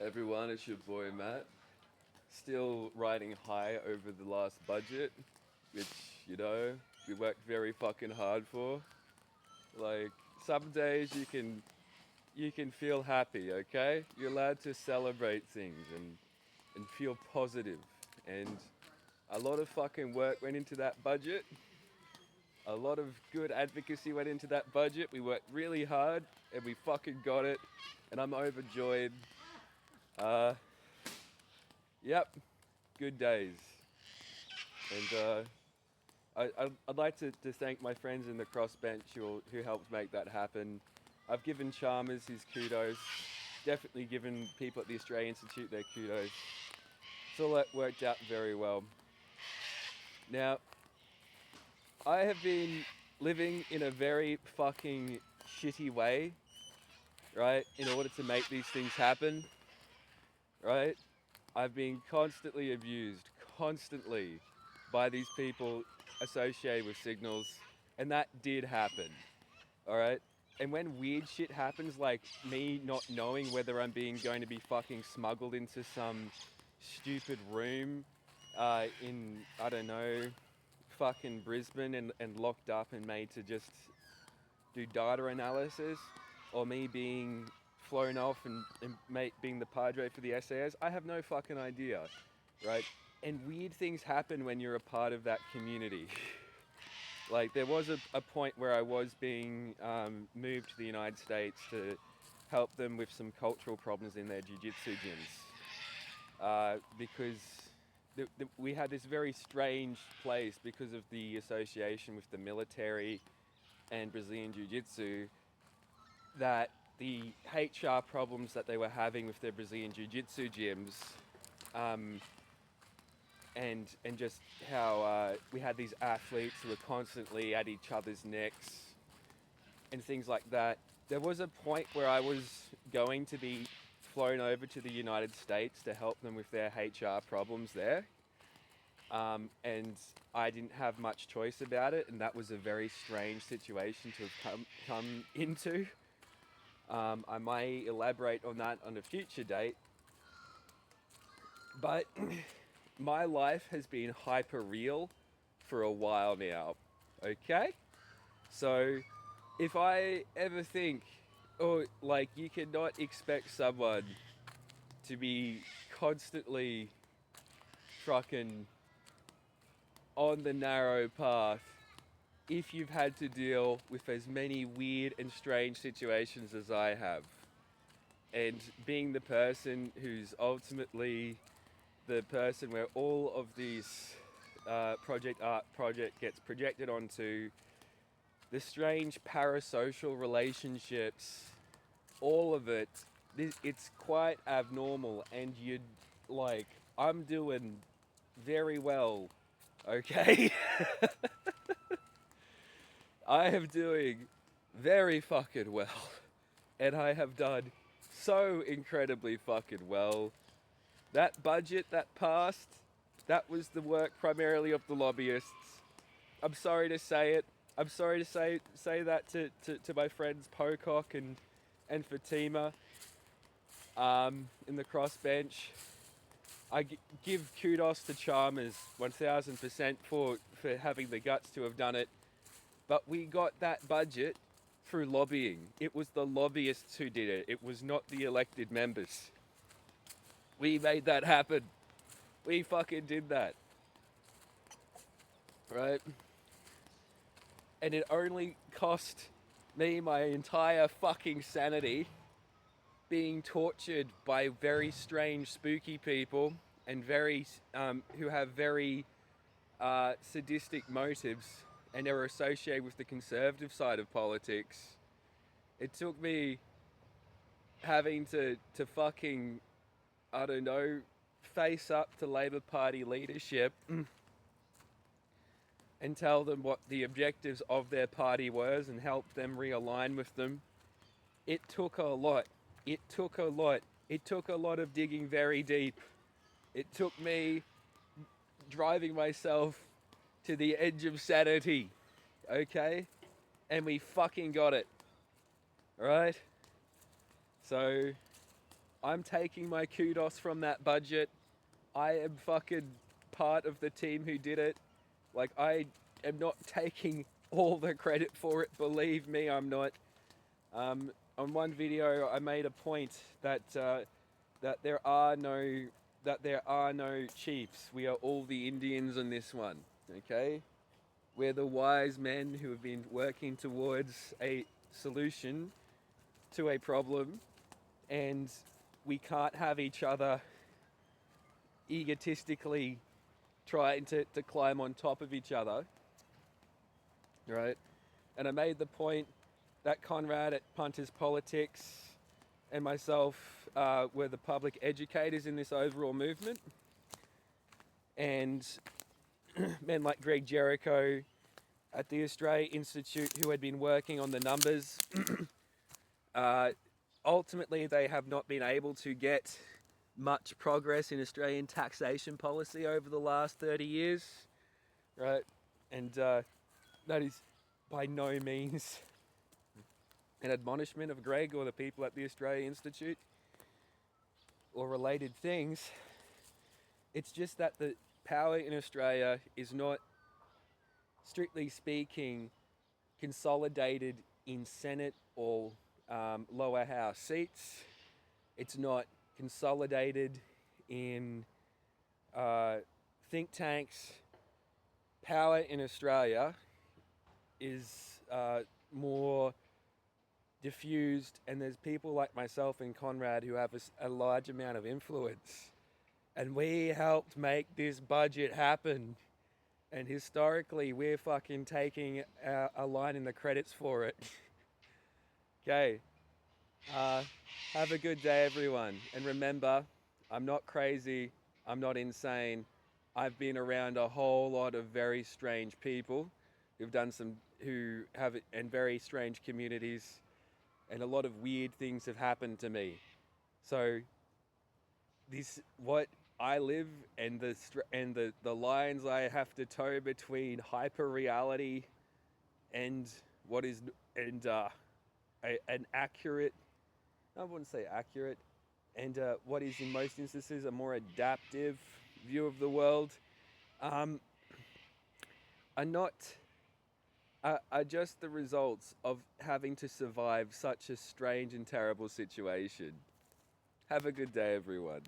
Everyone, it's your boy Matt. Still riding high over the last budget, which, you know, we worked very fucking hard for. Like, some days you can feel happy, okay? You're allowed to celebrate things and feel positive. And a lot of fucking work went into that budget. A lot of good advocacy went into that budget. We worked really hard and we fucking got it. And I'm overjoyed. Uh, yep, good days. And I'd like to thank my friends in the crossbench who helped make that happen. I've given Chalmers his kudos, definitely given people at the Australian Institute their kudos. So all that worked out very well. Now, I have been living in a very fucking shitty way, right, in order to make these things happen, right? I've been constantly abused, constantly, by these people associated with signals, and that did happen, all right? And when weird shit happens, like me not knowing whether I'm being going to be fucking smuggled into some stupid room in, I don't know, fucking Brisbane and locked up and made to just do data analysis, or me being flown off and being the padre for the SAS, I have no fucking idea, right? And weird things happen when you're a part of that community. Like, there was a point where I was being moved to the United States to help them with some cultural problems in their jiu-jitsu gyms. Because we had this very strange place because of the association with the military and Brazilian Jiu-Jitsu, that the HR problems that they were having with their Brazilian Jiu-Jitsu gyms, um, and just how we had these athletes who were constantly at each other's necks and things like that. There was a point where I was going to be flown over to the United States to help them with their HR problems there. And I didn't have much choice about it, and that was a very strange situation to have come into. I may elaborate on that on a future date, but my life has been hyper real for a while now. Okay? So if I ever think, oh, like, you cannot expect someone to be constantly trucking on the narrow path if you've had to deal with as many weird and strange situations as I have. And being the person who's ultimately the person where all of these project art project gets projected onto, the strange parasocial relationships, all of it, it's quite abnormal. And you'd like, I'm doing very well, okay? I am doing very fucking well. And I have done so incredibly fucking well. That budget that passed, that was the work primarily of the lobbyists. I'm sorry to say it. I'm sorry to say that to my friends Pocock and Fatima in the crossbench. Give kudos to Chalmers 1000% for having the guts to have done it. But we got that budget through lobbying. It was the lobbyists who did it. It was not the elected members. We made that happen. We fucking did that. Right? And it only cost me my entire fucking sanity being tortured by very strange, spooky people and very who have very sadistic motives and are associated with the conservative side of politics. It took me having to fucking, I don't know, face up to Labor Party leadership and tell them what the objectives of their party was and help them realign with them. It took a lot. It took a lot. It took a lot of digging very deep. It took me driving myself to the edge of sanity, okay? And we fucking got it, right? So I'm taking my kudos from that budget. I am fucking part of the team who did it. Like, I am not taking all the credit for it. Believe me, I'm not. On one video, I made a point that that there are no that there are no chiefs. We are all the Indians on this one. Okay, we're the wise men who have been working towards a solution to a problem, and we can't have each other egotistically trying to climb on top of each other, right? And I made the point that Conrad at Punters Politics and myself were the public educators in this overall movement. And men like Greg Jericho at the Australia Institute, who had been working on the numbers, ultimately they have not been able to get much progress in Australian taxation policy over the last 30 years, right? And that is by no means an admonishment of Greg or the people at the Australia Institute or related things. It's just that the power in Australia is not, strictly speaking, consolidated in Senate or lower house seats. It's not consolidated in think tanks. Power in Australia is more diffused, and there's people like myself and Conrad who have a large amount of influence, and we helped make this budget happen, and historically we're fucking taking a line in the credits for it. Okay, have a good day everyone, and remember, I'm not crazy, I'm not insane. I've been around a whole lot of very strange people who have, and very strange communities, and a lot of weird things have happened to me. So what I live, and the lines I have to toe between hyperreality and what is an accurate, I wouldn't say accurate, and what is in most instances a more adaptive view of the world, are not are just the results of having to survive such a strange and terrible situation. Have a good day, everyone.